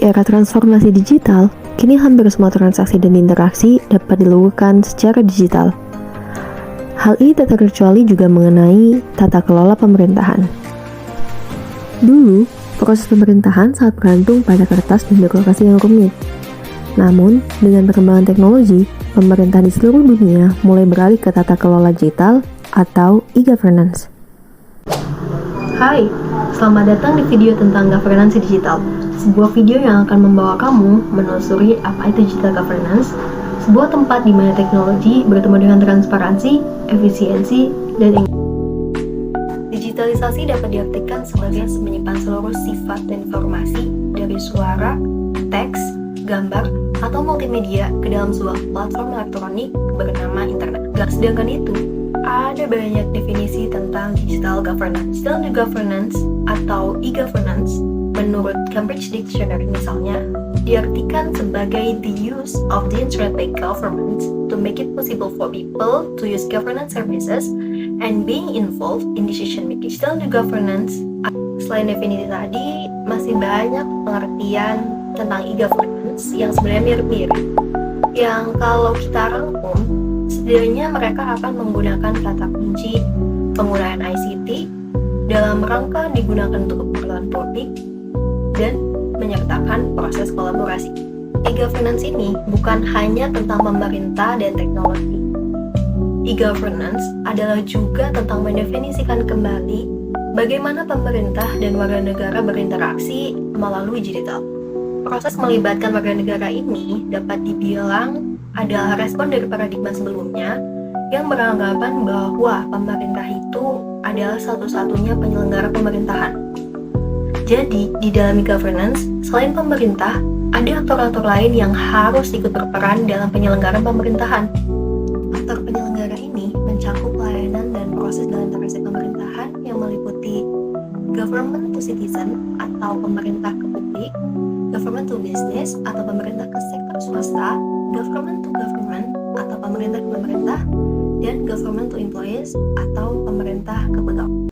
era transformasi digital, kini hampir semua transaksi dan interaksi dapat dilakukan secara digital. Hal ini tak terkecuali juga mengenai tata kelola pemerintahan. Dulu, proses pemerintahan sangat bergantung pada kertas dan birokrasi yang rumit. Namun, dengan perkembangan teknologi, pemerintah di seluruh dunia mulai beralih ke tata kelola digital atau e-governance. Hai, selamat datang di video tentang governance digital. Sebuah video yang akan membawa kamu menelusuri apa itu digital governance, sebuah tempat di mana teknologi bertemu dengan transparansi, efisiensi, dan digitalisasi dapat diartikan sebagai menyimpan seluruh sifat dan informasi dari suara, teks, gambar, atau multimedia ke dalam sebuah platform elektronik bernama internet. Sedangkan itu, ada banyak definisi tentang digital governance. Digital governance atau e-governance menurut Cambridge Dictionary misalnya, diartikan sebagai the use of the internet by governments to make it possible for people to use governance services and being involved in decision making. Digital governance, selain definisi tadi, masih banyak pengertian tentang e-governance yang sebenarnya mirip-mirip. Yang kalau kita rangkum, setidaknya mereka akan menggunakan kata kunci penggunaan ICT dalam rangka digunakan untuk keperluan publik dan menyertakan proses kolaborasi. E-governance ini bukan hanya tentang pemerintah dan teknologi. E-governance adalah juga tentang mendefinisikan kembali bagaimana pemerintah dan warga negara berinteraksi melalui digital. Proses melibatkan warga negara ini dapat dibilang adalah respon dari paradigma sebelumnya yang beranggapan bahwa pemerintah itu adalah satu-satunya penyelenggara pemerintahan. Jadi, di dalam e-governance, selain pemerintah, ada aktor-aktor lain yang harus ikut berperan dalam penyelenggaraan pemerintahan. Aktor penyelenggara ini mencakup layanan dan proses dalam transaksi pemerintahan yang meliputi government to citizen atau pemerintah ke publik, government to business atau pemerintah ke sektor swasta, government to government atau pemerintah ke pemerintah, dan government to employees atau pemerintah ke pegawai.